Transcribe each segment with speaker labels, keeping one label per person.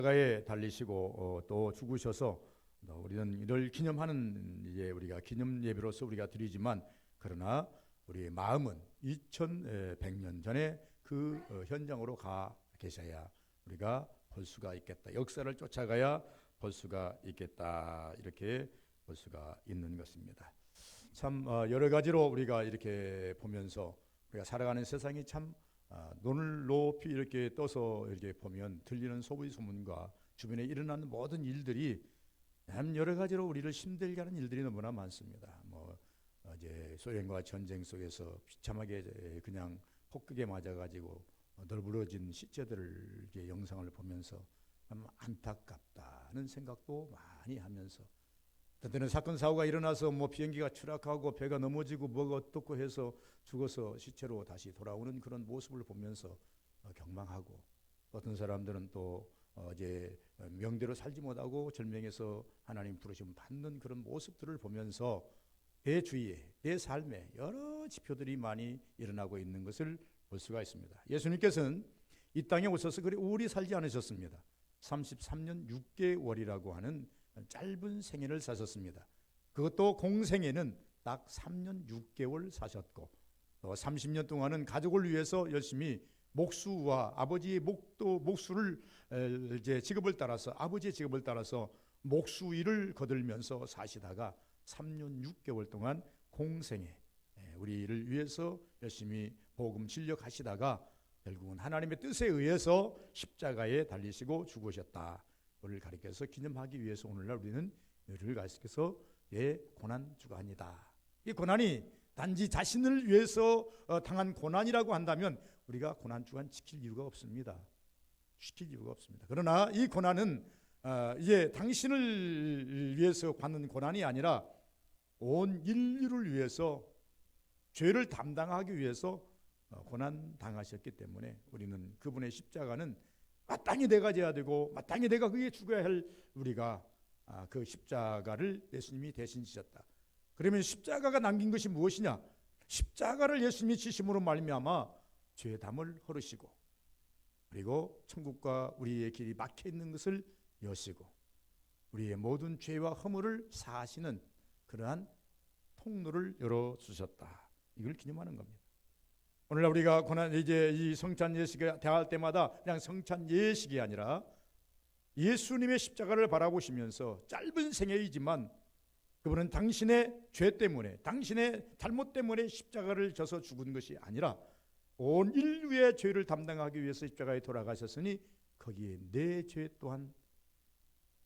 Speaker 1: 십자가에 달리시고 또 죽으셔서 우리는 이를 기념하는 이제 우리가 기념 예배로서 우리가 드리지만, 그러나 우리의 마음은 2100년 전에 그 현장으로 가 계셔야 우리가 볼 수가 있겠다. 역사를 쫓아가야 볼 수가 있겠다. 이렇게 볼 수가 있는 것입니다. 참 여러 가지로 우리가 이렇게 보면서 우리가 살아가는 세상이 참 눈을 높이 이렇게 떠서 이렇게 보면 들리는 소위 소문과 주변에 일어나는 모든 일들이 참 여러 가지로 우리를 힘들게 하는 일들이 너무나 많습니다. 이제 소련과 전쟁 속에서 비참하게 그냥 폭격에 맞아가지고 널브러진 시체들을 이제 영상을 보면서 참 안타깝다는 생각도 많이 하면서, 때때는 사건 사고가 일어나서 비행기가 추락하고 배가 넘어지고 뭐가 어떻고 해서 죽어서 시체로 다시 돌아오는 그런 모습을 보면서 경망하고, 어떤 사람들은 또 이제 명대로 살지 못하고 절명해서 하나님 부르심 받는 그런 모습들을 보면서 내 주위에, 내 삶에 여러 지표들이 많이 일어나고 있는 것을 볼 수가 있습니다. 예수님께서는 이 땅에 오셔서 그리 오래 살지 않으셨습니다. 33년 6개월이라고 하는 짧은 생애를 사셨습니다. 그것도 공생애는 딱 3년 6개월 사셨고, 30년 동안은 가족을 위해서 열심히 목수와 아버지의 목수를 이제 직업을 따라서, 아버지의 직업을 따라서 목수 일을 거들면서 사시다가 3년 6개월 동안 공생애 우리를 위해서 열심히 복음 진력하시다가 결국은 하나님의 뜻에 의해서 십자가에 달리시고 죽으셨다. 그를 가리켜서 기념하기 위해서 오늘날 우리는 열흘 가리켜서 고난 주간이다. 이 고난이 단지 자신을 위해서 당한 고난이라고 한다면 우리가 고난 주간 지킬 이유가 없습니다. 지킬 이유가 없습니다. 그러나 이 고난은 이제 당신을 위해서 받는 고난이 아니라 온 인류를 위해서, 죄를 담당하기 위해서 고난 당하셨기 때문에 우리는 그분의 십자가는 마땅히 내가 져야 되고 마땅히 내가 그게 죽어야 할 우리가 그 십자가를 예수님이 대신 지셨다. 그러면 십자가가 남긴 것이 무엇이냐? 십자가를 예수님이 지심으로 말미암아 죄의 담을 헐으시고, 그리고 천국과 우리의 길이 막혀 있는 것을 여시고 우리의 모든 죄와 허물을 사하시는 그러한 통로를 열어주셨다. 이걸 기념하는 겁니다. 오늘날 우리가 고난 이제 이 성찬 예식을 대할 때마다 그냥 성찬 예식이 아니라 예수님의 십자가를 바라보시면서 짧은 생애이지만 그분은 당신의 죄 때문에, 당신의 잘못 때문에 십자가를 져서 죽은 것이 아니라 온 인류의 죄를 담당하기 위해서 십자가에 돌아가셨으니 거기에 내 죄 또한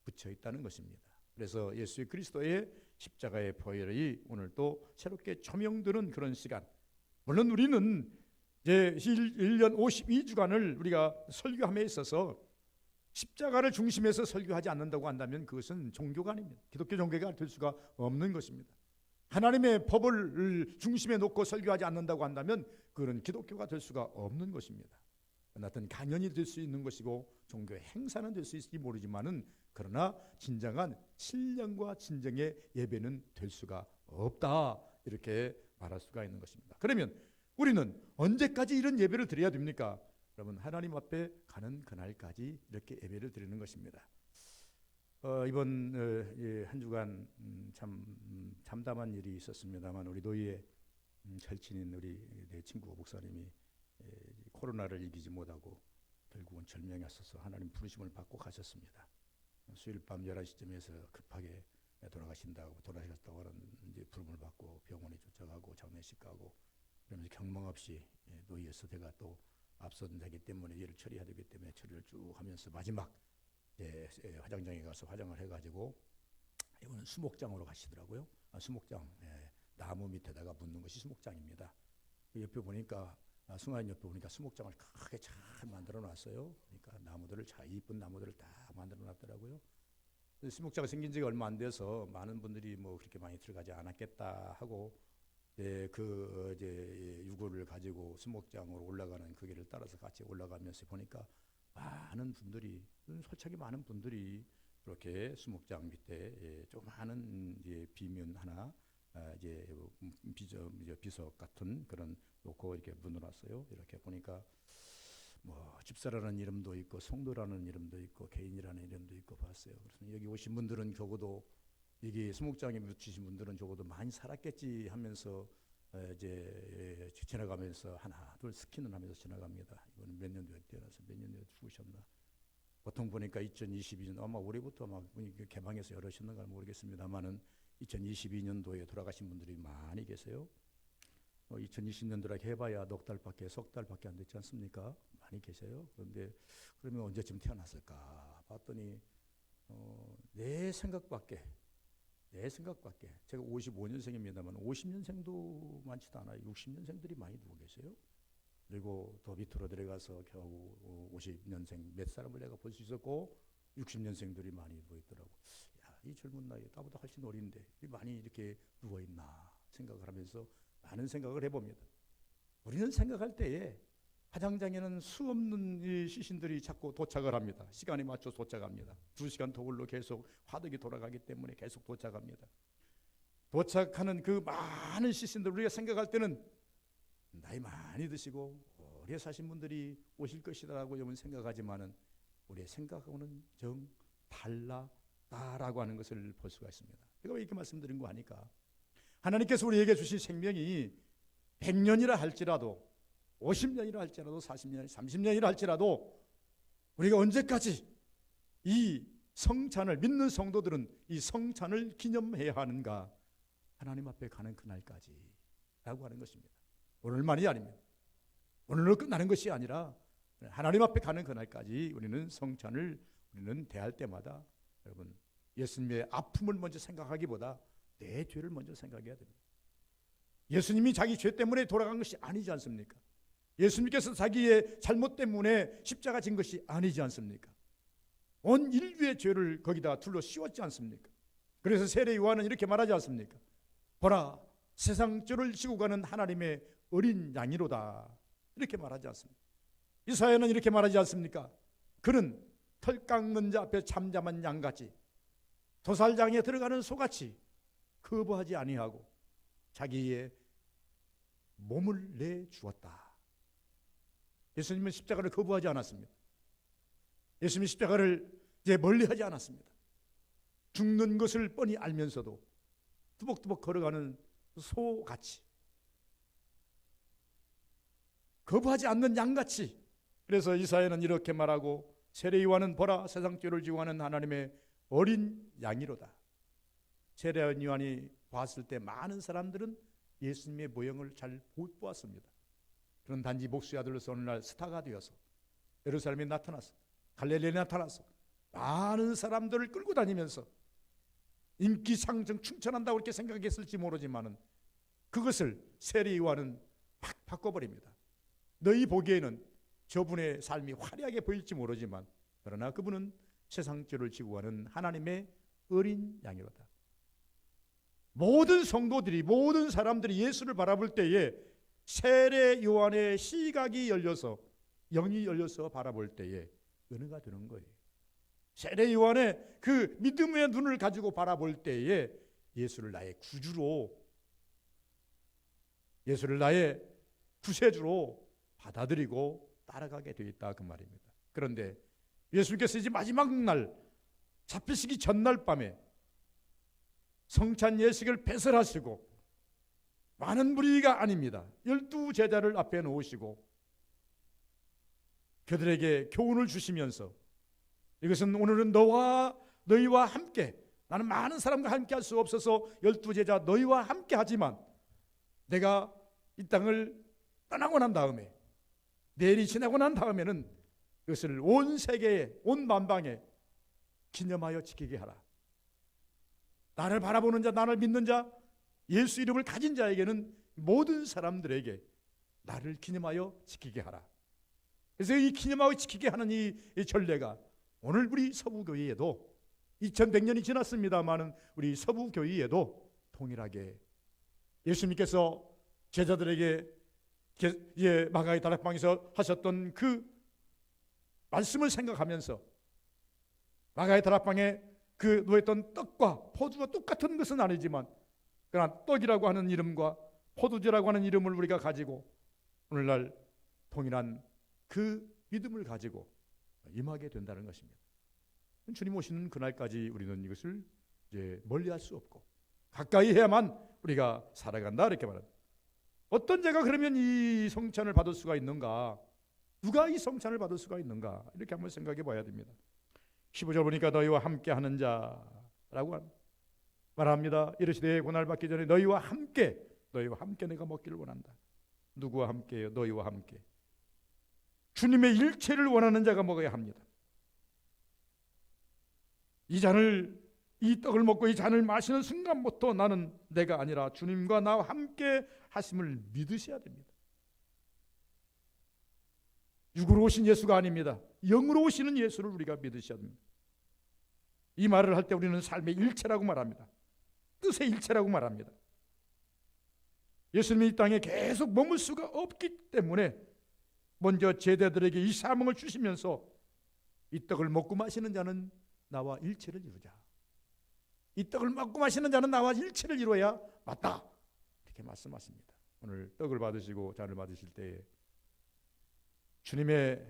Speaker 1: 붙여 있다는 것입니다. 그래서 예수 그리스도의 십자가의 보혈이 오늘 또 새롭게 조명되는 그런 시간. 물론 우리는 이제 1년 52주간을 우리가 설교함에 있어서 십자가를 중심에서 설교하지 않는다고 한다면 그것은 종교가 아닙니다. 기독교 종교가 될 수가 없는 것입니다. 하나님의 법을 중심에 놓고 설교하지 않는다고 한다면 그건 기독교가 될 수가 없는 것입니다. 어떤 강연이 될 수 있는 것이고 종교의 행사는 될 수 있을지 모르지만은, 그러나 진정한 신령과 진정의 예배는 될 수가 없다. 이렇게 말할 수가 있는 것입니다. 그러면 우리는 언제까지 이런 예배를 드려야 됩니까? 여러분, 하나님 앞에 가는 그날까지 이렇게 예배를 드리는 것입니다. 이번 한 주간 참 참담한 일이 있었습니다만, 우리 노예의 절친인 우리 내 친구 목사님이 코로나를 이기지 못하고 결국은 절명하셔서 하나님 부르심을 받고 가셨습니다. 수요일 밤 11시쯤에서 급하게 돌아가셨다고 하는 이제 부름을 받고 병원에 쫓아가고 장례식 가고, 그러면서 경망 없이 노예에서 제가 또 앞선 자기 때문에 일을 처리해야 되기 때문에 처리를 쭉 하면서 마지막 화장장에 가서 화장을 해가지고 이번엔 수목장으로 가시더라고요. 수목장, 나무 밑에다가 묻는 것이 수목장입니다. 그 옆에 보니까 승하인 옆에 보니까 수목장을 크게 잘 만들어 놨어요. 그러니까 나무들을 이쁜 나무들을 다 만들어 놨더라고요. 수목장이 생긴 지가 얼마 안 돼서 많은 분들이 그렇게 많이 들어가지 않았겠다 하고, 유골을 가지고 수목장으로 올라가는 그 길을 따라서 같이 올라가면서 보니까 많은 분들이, 솔직히 많은 분들이 그렇게 수목장 밑에 조그마한 비면 하나 비석 같은 그런 놓고 이렇게 문을 놨어요. 이렇게 보니까 뭐 집사라는 이름도 있고 성도라는 이름도 있고 개인이라는 이름도 있고 봤어요. 그래서 여기 오신 분들은 적어도 여기 수목장에 묻히신 분들은 적어도 많이 살았겠지 하면서 이제 지나가면서 하나 둘 스킨을 하면서 지나갑니다. 이거는 몇 년도에 태어나서 몇 년도에 죽으셨나. 보통 보니까 2022년 아마 올해부터 아마 개방해서 열으셨는가 모르겠습니다만은 2022년도에 돌아가신 분들이 많이 계세요. 2020년도라 해봐야 석 달밖에 안 됐지 않습니까? 많이 계세요. 그런데 그러면 언제쯤 태어났을까 봤더니 내 생각밖에 제가 55년생입니다만 50년생도 많지도 않아요. 60년생들이 많이 누워 계세요. 그리고 더 밑으로 내려가서 겨우 50년생 몇 사람을 내가 볼 수 있었고 60년생들이 많이 누워 있더라고. 야, 이 젊은 나이에 나보다 훨씬 어린데 많이 이렇게 누워 있나 생각을 하면서 많은 생각을 해봅니다. 우리는 생각할 때에 화장장에는 수없는 이 시신들이 자꾸 도착을 합니다. 시간에 맞춰 도착합니다. 2시간 더울로 계속 화덕이 돌아가기 때문에 계속 도착합니다. 도착하는 그 많은 시신들 우리가 생각할 때는 나이 많이 드시고 오래 사신 분들이 오실 것이라고 여러분 생각하지만은 우리의 생각하고는 정 달라다라고 하는 것을 볼 수가 있습니다. 제가 왜 이렇게 말씀드린 거 아니까 하나님께서 우리에게 주신 생명이 100년이라 할지라도 50년이라 할지라도 40년, 30년이라 할지라도 우리가 언제까지 이 성찬을 믿는 성도들은 이 성찬을 기념해야 하는가? 하나님 앞에 가는 그날까지 라고 하는 것입니다. 오늘만이 아닙니다. 오늘로 끝나는 것이 아니라 하나님 앞에 가는 그날까지 우리는 성찬을 우리는 대할 때마다 여러분 예수님의 아픔을 먼저 생각하기보다 내 죄를 먼저 생각해야 됩니다. 예수님이 자기 죄 때문에 돌아간 것이 아니지 않습니까? 예수님께서 자기의 잘못 때문에 십자가 진 것이 아니지 않습니까? 온 인류의 죄를 거기다 둘러 씌웠지 않습니까? 그래서 세례 요한은 이렇게 말하지 않습니까? 보라, 세상 죄를 지고 가는 하나님의 어린 양이로다, 이렇게 말하지 않습니까? 이사야는 이렇게 말하지 않습니까? 그는 털 깎는 자 앞에 잠잠한 양같이 도살장에 들어가는 소같이 거부하지 아니하고 자기의 몸을 내주었다. 예수님은 십자가를 거부하지 않았습니다. 예수님이 십자가를 이제 멀리하지 않았습니다. 죽는 것을 뻔히 알면서도 투벅투벅 걸어가는 소같이, 거부하지 않는 양같이. 그래서 이사야는 이렇게 말하고 세례 요한은 보라, 세상 죄를 지고 가는 하나님의 어린 양이로다. 세례 요한이 봤을 때 많은 사람들은 예수님의 모형을 잘 못 보았습니다. 그런 단지 목수의 아들로서 어느 날 스타가 되어서 예루살렘에 나타났어, 갈릴리에 나타났어, 많은 사람들을 끌고 다니면서 인기 상승 충천한다고 이렇게 생각했을지 모르지만은 그것을 세례 요한은 팍 바꿔버립니다. 너희 보기에는 저분의 삶이 화려하게 보일지 모르지만 그러나 그분은 세상 죄를 지고 가는 하나님의 어린 양이로다. 모든 성도들이, 모든 사람들이 예수를 바라볼 때에 세례 요한의 시각이 열려서, 영이 열려서 바라볼 때에 은혜가 되는 거예요. 세례 요한의 그 믿음의 눈을 가지고 바라볼 때에 예수를 나의 구주로, 예수를 나의 구세주로 받아들이고 따라가게 되어 있다, 그 말입니다. 그런데 예수께서 이제 마지막 날 잡히시기 전날 밤에 성찬 예식을 배설하시고 많은 무리가 아닙니다. 12 제자를 앞에 놓으시고 그들에게 교훈을 주시면서 이것은 오늘은 너희와 함께, 나는 많은 사람과 함께 할 수 없어서 12 제자 너희와 함께 하지만 내가 이 땅을 떠나고 난 다음에, 내일이 지나고 난 다음에는 이것을 온 세계에, 온 만방에 기념하여 지키게 하라. 나를 바라보는 자, 나를 믿는 자, 예수 이름을 가진 자에게는 모든 사람들에게 나를 기념하여 지키게 하라. 그래서 이 기념하여 지키게 하는 이 전례가 오늘 우리 서부교회에도 2100년이 지났습니다마는 우리 서부교회에도 동일하게 예수님께서 제자들에게 마가의 다락방에서 하셨던 그 말씀을 생각하면서 마가의 다락방에 그 놓였던 떡과 포도가 똑같은 것은 아니지만 그러나 떡이라고 하는 이름과 포도주라고 하는 이름을 우리가 가지고 오늘날 동일한 그 믿음을 가지고 임하게 된다는 것입니다. 주님 오시는 그날까지 우리는 이것을 이제 멀리할 수 없고 가까이 해야만 우리가 살아간다 이렇게 말합니다. 어떤 자가 그러면 이 성찬을 받을 수가 있는가? 누가 이 성찬을 받을 수가 있는가? 이렇게 한번 생각해 봐야 됩니다. 15절 보니까 너희와 함께 하는 자라고 말합니다. 이르시되 고날 받기 전에 너희와 함께 내가 먹기를 원한다. 누구와 함께요? 너희와 함께. 주님의 일체를 원하는 자가 먹어야 합니다. 이 떡을 먹고 이 잔을 마시는 순간부터 나는 내가 아니라 주님과 나와 함께 하심을 믿으셔야 됩니다. 육으로 오신 예수가 아닙니다. 영으로 오시는 예수를 우리가 믿으셔야 됩니다. 이 말을 할 때 우리는 삶의 일체라고 말합니다. 뜻의 일체라고 말합니다. 예수님이 이 땅에 계속 머물 수가 없기 때문에 먼저 제자들에게 이 사명을 주시면서 이 떡을 먹고 마시는 자는 나와 일체를 이루자. 이 떡을 먹고 마시는 자는 나와 일체를 이루어야 맞다. 이렇게 말씀하십니다. 오늘 떡을 받으시고 잔을 받으실 때에 주님의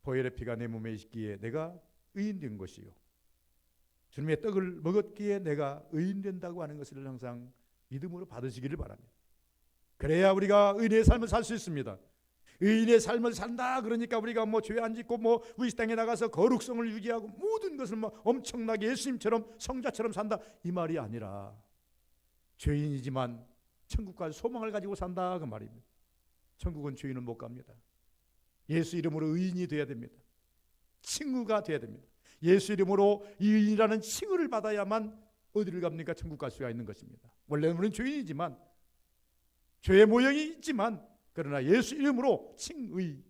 Speaker 1: 보혈의 피가 내 몸에 있기에 내가 의인된 것이요, 주님의 떡을 먹었기에 내가 의인된다고 하는 것을 항상 믿음으로 받으시기를 바랍니다. 그래야 우리가 의인의 삶을 살 수 있습니다. 의인의 삶을 산다 그러니까 우리가 죄 안 짓고 우리 땅에 나가서 거룩성을 유지하고 모든 것을 엄청나게 예수님처럼 성자처럼 산다 이 말이 아니라 죄인이지만 천국 갈 소망을 가지고 산다 그 말입니다. 천국은 죄인은 못 갑니다. 예수 이름으로 의인이 되어야 됩니다. 칭의가 되어야 됩니다. 예수 이름으로 의인이라는 칭의를 받아야만 어디를 갑니까? 천국 갈 수가 있는 것입니다. 원래는 우리는 죄인이지만 죄의 모형이 있지만 그러나 예수 이름으로 칭의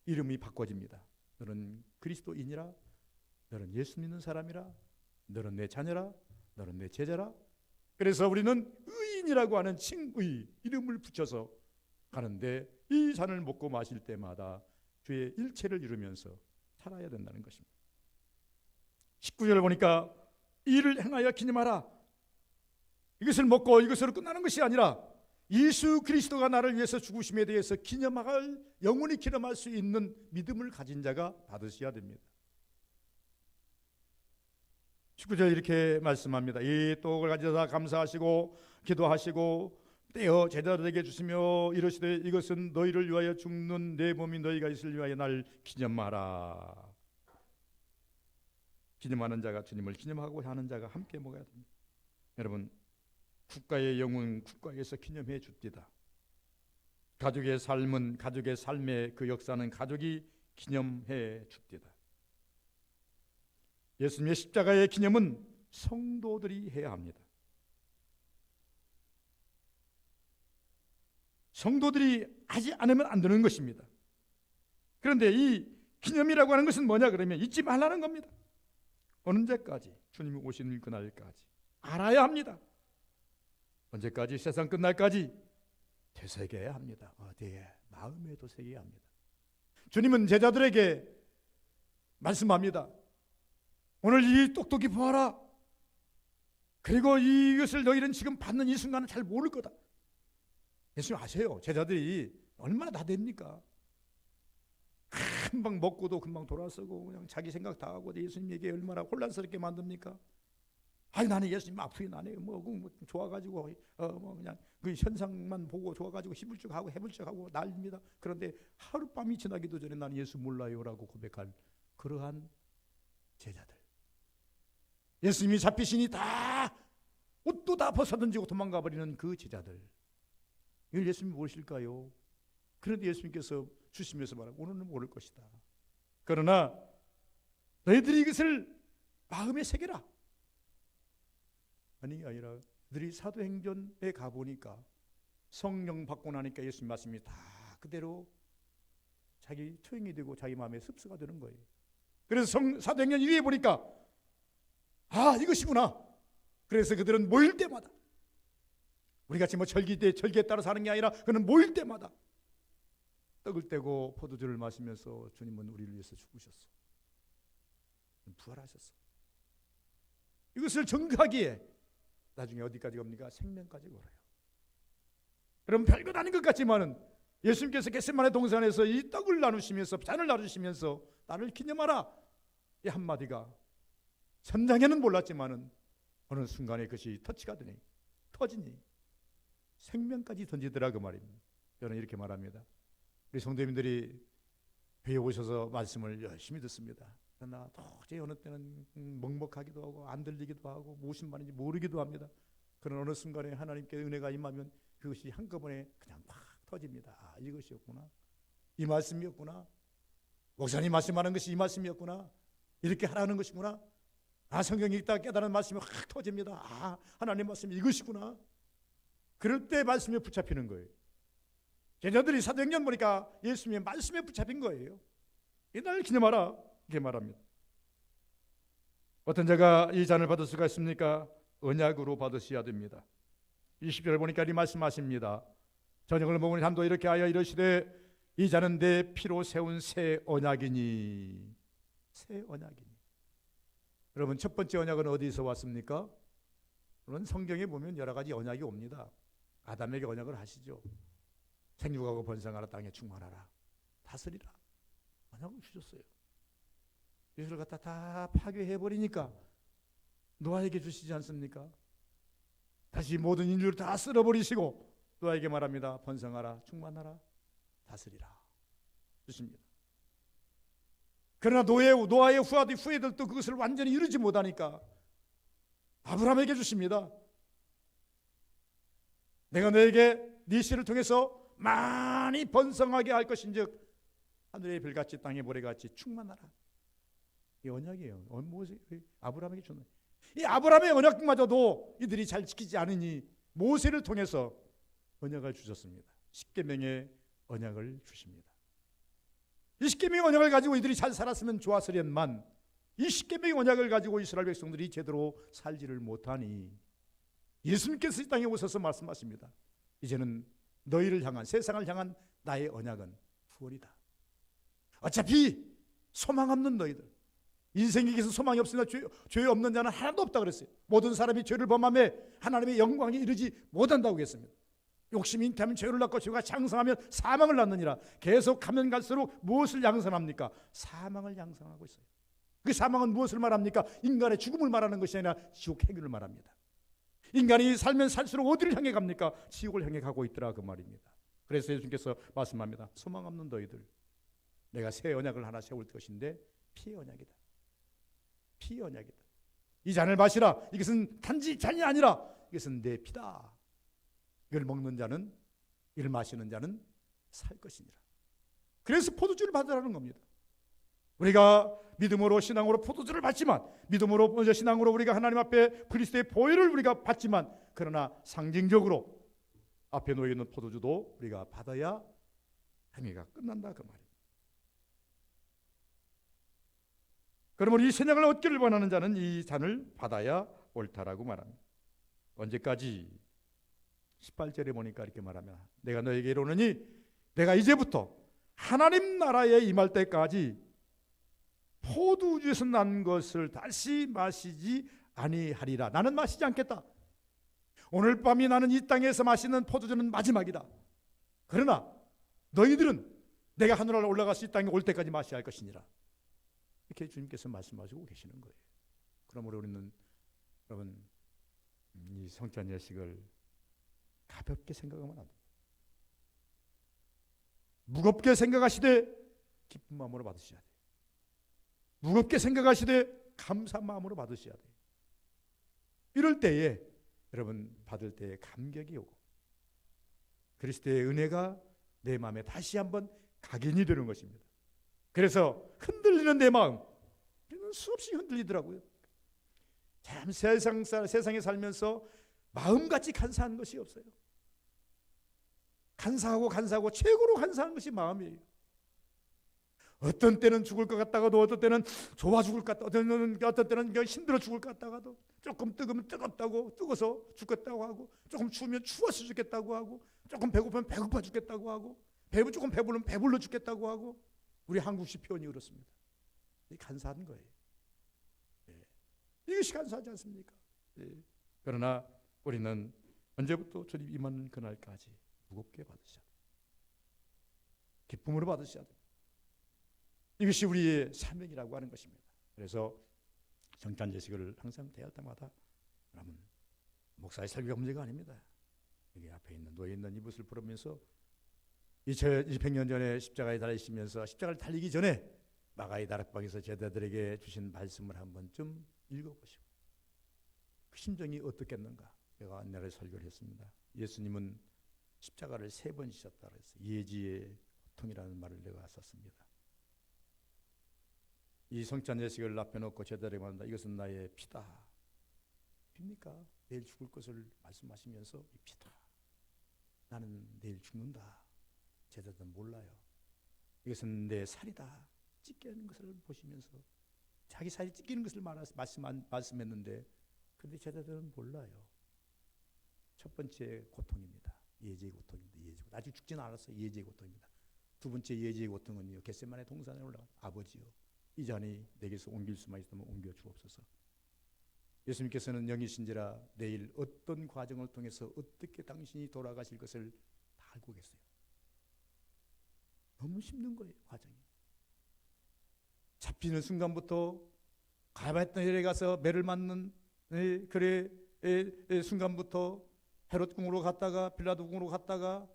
Speaker 1: 이름이 바꿔집니다. 너는 그리스도인이라, 너는 예수 믿는 사람이라, 너는 내 자녀라, 너는 내 제자라. 그래서 우리는 의인이라고 하는 칭의 이름을 붙여서 가는데 이 잔을 먹고 마실 때마다 주의 일체를 이루면서 살아야 된다는 것입니다. 19절을 보니까 이를 행하여 기념하라. 이것을 먹고 이것으로 끝나는 것이 아니라 예수 그리스도가 나를 위해서 죽으심에 대해서 기념할, 영원히 기념할 수 있는 믿음을 가진 자가 받으셔야 됩니다. 19절 이렇게 말씀합니다. 이 떡을 가져다 감사하시고 기도하시고 떼어 제자들에게 주시며 이르시되 이것은 너희를 위하여 죽는 내 몸이 너희가 있을 위하여 날 기념하라. 기념하는 자가 주님을 기념하고 하는 자가 함께 먹어야 됩니다. 여러분, 국가의 영웅은 국가에서 기념해 줍니다. 가족의 삶은, 가족의 삶의 그 역사는 가족이 기념해 줍니다. 예수님의 십자가의 기념은 성도들이 해야 합니다. 성도들이 하지 않으면 안 되는 것입니다. 그런데 이 기념이라고 하는 것은 뭐냐 그러면 잊지 말라는 겁니다. 언제까지? 주님이 오시는 그날까지 알아야 합니다. 언제까지? 세상 끝날까지 되새겨야 합니다. 어디에? 마음에도 새겨야 합니다. 주님은 제자들에게 말씀합니다. 오늘 이 똑똑히 보아라. 그리고 이것을 너희는 지금 받는 이 순간은 잘 모를 거다. 예수님 아세요. 제자들이 얼마나 다 됩니까? 금방 먹고도 금방 돌아서고 그냥 자기 생각 다 하고 예수님에게 얼마나 혼란스럽게 만듭니까? 아니 나는 예수님 앞이 나네 좋아가지고 그냥 그 현상만 보고 좋아가지고 희불적하고 해불적하고 난립니다. 그런데 하룻밤이 지나기도 전에 나는 예수 몰라요라고 고백할 그러한 제자들. 예수님이 잡히시니 다 옷도 다 벗어던지고 도망가 버리는 그 제자들. 이걸 예수님이 모르실까요? 그런데 예수님께서 주시면서 말하고 오늘은 모를 것이다. 그러나 너희들이 이것을 마음에 새겨라. 아니라 너희들이 사도행전에 가보니까 성령 받고 나니까 예수님 말씀이 다 그대로 자기 처형이 되고 자기 마음에 습수가 되는 거예요. 그래서 사도행전 2에 보니까 이것이구나. 그래서 그들은 모일 때마다 우리같이 절기에 따라 사는 게 아니라 그는 모일 때마다 떡을 떼고 포도주를 마시면서 주님은 우리를 위해서 죽으셨어. 부활하셨어. 이것을 증거하기에 나중에 어디까지 갑니까? 생명까지 걸어요. 여러분 별것 아닌 것 같지만은 예수님께서 겟세마네 동산에서 이 떡을 나누시면서 잔을 나누시면서 나를 기념하라, 이 한마디가 선장에는 몰랐지만은 어느 순간에 그것이 터치가 되니, 터지니 생명까지 던지더라 그 말입니다. 저는 이렇게 말합니다. 우리 성도님들이 회에 오셔서 말씀을 열심히 듣습니다. 그러나 도저히 어느 때는 먹먹하기도 하고 안 들리기도 하고 무슨 말인지 모르기도 합니다. 그런 어느 순간에 하나님께 은혜가 임하면 그것이 한꺼번에 그냥 팍 터집니다. 아, 이것이었구나, 이 말씀이었구나, 목사님 말씀하는 것이 이 말씀이었구나, 이렇게 하라는 것이구나, 아, 성경이 있다 깨달은 말씀이 확 터집니다. 아, 하나님 말씀이 이것이구나. 그럴 때 말씀에 붙잡히는 거예요. 제자들이 사도행전 보니까 예수님의 말씀에 붙잡힌 거예요. 이날 기념하라, 이렇게 말합니다. 어떤 자가 이 잔을 받을 수가 있습니까? 언약으로 받으셔야 됩니다. 20절 보니까 이 말씀하십니다. 저녁을 먹으니 담도 이렇게 하여 이르시되 이 잔은 내 피로 세운 새 언약이니. 새 언약이니. 여러분, 첫 번째 언약은 어디서 왔습니까? 물론 성경에 보면 여러 가지 언약이 옵니다. 아담에게 언약을 하시죠. 생육하고 번성하라, 땅에 충만하라, 다스리라, 언약을 주셨어요. 이것을 갖다 다 파괴해버리니까 노아에게 주시지 않습니까? 다시 모든 인류를 다 쓸어버리시고 노아에게 말합니다. 번성하라, 충만하라, 다스리라 주십니다. 그러나 노아의 후예들도 그것을 완전히 이루지 못하니까 아브라함에게 주십니다. 내가 너에게 네 씨를 통해서 많이 번성하게 할 것인즉 하늘의 별같이 땅의 모래같이 충만하라. 이 언약이에요. 아브라함에게 주는. 이 아브라함의 언약마저도 이들이 잘 지키지 않으니 모세를 통해서 언약을 주셨습니다. 십계명의 언약을 주십니다. 이 십계명의 언약을 가지고 이들이 잘 살았으면 좋았으련만 이 십계명의 언약을 가지고 이스라엘 백성들이 제대로 살지를 못하니 예수님께서 이 땅에 오셔서 말씀하십니다. 이제는 너희를 향한, 세상을 향한 나의 언약은 후월이다. 어차피 소망 없는 너희들, 인생에게서 소망이 없으나 죄 없는 자는 하나도 없다 그랬어요. 모든 사람이 죄를 범하며 하나님의 영광에 이르지 못한다고 했습니다. 욕심이 잉태하면 죄를 낳고 죄가 장성하면 사망을 낳느니라. 계속 가면 갈수록 무엇을 양성합니까? 사망을 양성하고 있어요. 그 사망은 무엇을 말합니까? 인간의 죽음을 말하는 것이 아니라 지옥 행위를 말합니다. 인간이 살면 살수록 어디를 향해 갑니까? 지옥을 향해 가고 있더라 그 말입니다. 그래서 예수님께서 말씀합니다. 소망 없는 너희들, 내가 새 언약을 하나 세울 것인데 피의 언약이다. 피의 언약이다. 이 잔을 마시라. 이것은 단지 잔이 아니라 이것은 내 피다. 이걸 먹는 자는, 이를 마시는 자는 살 것이니라. 그래서 포도주를 받으라는 겁니다. 우리가 믿음으로 신앙으로 포도주를 받지만, 믿음으로 먼저 신앙으로 우리가 하나님 앞에 그리스도의 보혈을 우리가 받지만, 그러나 상징적으로 앞에 놓여 있는 포도주도 우리가 받아야 행위가 끝난다 그 말입니다. 그러면 이 새약을 얻기를 원하는 자는 이 잔을 받아야 옳다라고 말합니다. 언제까지? 18절에 보니까 이렇게 말하면 내가 너에게 이르노니 내가 이제부터 하나님 나라에 임할 때까지 포도주에서 난 것을 다시 마시지 아니하리라. 나는 마시지 않겠다. 오늘 밤이 나는 이 땅에서 마시는 포도주는 마지막이다. 그러나 너희들은 내가 하늘나라에 올라가서 이 땅에 올 때까지 마셔야 할 것이니라. 이렇게 주님께서 말씀하시고 계시는 거예요. 그러므로 우리는 여러분 이 성찬 예식을 가볍게 생각하면 안 됩니다. 무겁게 생각하시되 기쁜 마음으로 받으셔야 돼요. 무겁게 생각하시되 감사한 마음으로 받으셔야 돼요. 이럴 때에 여러분 받을 때에 감격이 오고 그리스도의 은혜가 내 마음에 다시 한번 각인이 되는 것입니다. 그래서 흔들리는 내 마음, 수없이 흔들리더라고요. 참 세상에 살면서 마음같이 간사한 것이 없어요. 간사하고 최고로 간사한 것이 마음이에요. 어떤 때는 죽을 것 같다가도, 어떤 때는 좋아 죽을 것 같다가, 어떤 때는 힘들어 죽을 것 같다가도, 조금 뜨거우면 뜨겁다고, 뜨거워서 죽겠다고 하고, 조금 추우면 추워서 죽겠다고 하고, 조금 배고프면 배고파 죽겠다고 하고, 조금 배부르면 배불러 죽겠다고 하고, 우리 한국식 표현이 그렇습니다. 이게 간사한 거예요. 이것이 간사하지 않습니까? 그러나 우리는 언제부터 주님 임하는 그날까지 무겁게 받으셔야 돼요. 기쁨으로 받으셔야 됩니다. 이것이 우리의 사명이라고 하는 것입니다. 그래서 성찬 예식을 항상 대할 때마다 여러분, 목사의 설교가 문제가 아닙니다. 여기 앞에 있는 놓여 있는 이것을 부르면서 2600년 전에 십자가에 달리시면서 십자가를 달리기 전에 마가의 다락방에서 제자들에게 주신 말씀을 한 번쯤 읽어보시고 그 심정이 어떻겠는가. 제가 안내를 설교를 했습니다. 예수님은 십자가를 3번 지셨다 그래서 예지의 고통이라는 말을 내가 썼습니다. 이 성찬 예식을 앞에 놓고 제자들에게 말한다. 이것은 나의 피다. 피입니까? 내일 죽을 것을 말씀하시면서 이 피다. 나는 내일 죽는다. 제자들은 몰라요. 이것은 내 살이다. 찢기는 것을 보시면서 자기 살이 찢기는 것을 말씀했는데 그런데 제자들은 몰라요. 첫 번째 고통입니다. 예지의 고통입니다. 예지의 고통. 아직 죽지는 않았어요. 예지의 고통입니다. 두 번째 예지의 고통은요. 겟세마네 동산에 올라간 아버지요. 이 잔이 내게서 옮길 수만 있다면 옮겨 주옵소서. 예수님께서는 영이신지라 내일 어떤 과정을 통해서 어떻게 당신이 돌아가실 것을 다 알고 계세요. 너무 힘든 거예요. 과정이. 잡히는 순간부터 가바나엘에 가서 매를 맞는 순간부터 헤롯 궁으로 갔다가 빌라도 궁으로 갔다가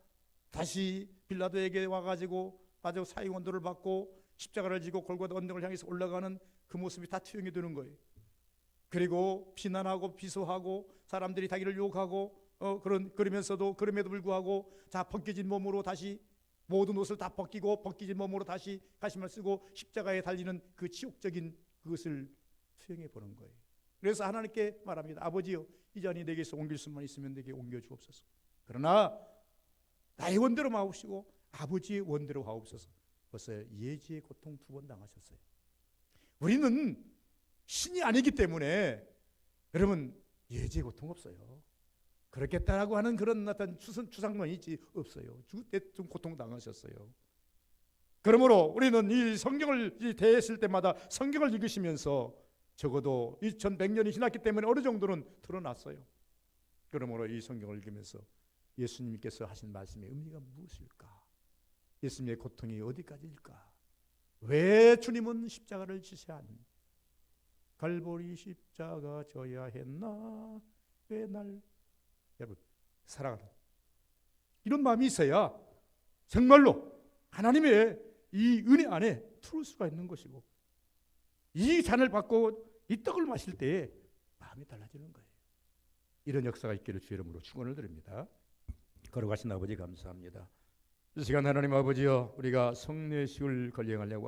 Speaker 1: 다시 빌라도에게 와가지고 사형 언도를 받고 십자가를 지고 골고다 언덕을 향해서 올라가는 그 모습이 다 투영이 되는 거예요. 그리고 비난하고 비소하고 사람들이 자기를 욕하고 그러면서도 그럼에도 불구하고 자 벗겨진 몸으로 다시 모든 옷을 다 벗기진 몸으로 다시 가시마를 쓰고 십자가에 달리는 그 지옥적인 그것을 수행해 보는 거예요. 그래서 하나님께 말합니다. 아버지요, 이 잔이 내게서 옮길 수만 있으면 내게 옮겨 주옵소서. 그러나 나의 원대로 마옵시고 아버지의 원대로 하옵소서. 벌써 예지의 고통 2번 당하셨어요. 우리는 신이 아니기 때문에 여러분 예지의 고통 없어요. 그렇겠다라고 하는 그런 어떤 추상론이 없어요. 죽을 때 좀 고통 당하셨어요. 그러므로 우리는 이 성경을 대했을 때마다 성경을 읽으시면서 적어도 2100년이 지났기 때문에 어느 정도는 드러났어요. 그러므로 이 성경을 읽으면서 예수님께서 하신 말씀의 의미가 무엇일까? 예수님의 고통이 어디까지일까? 왜 주님은 십자가를 지셔야 하는? 갈보리 십자가 져야 했나? 왜 날 여러분 사랑하는 이런 마음이 있어야 정말로 하나님의 이 은혜 안에 들어올 수가 있는 것이고 이 잔을 받고 이 떡을 마실 때에 마음이 달라지는 거예요. 이런 역사가 있기를 주의 이름으로 축원을 드립니다. 걸어가신 아버지 감사합니다. 이 시간 하나님 아버지여 우리가 성례식을 걸령하려고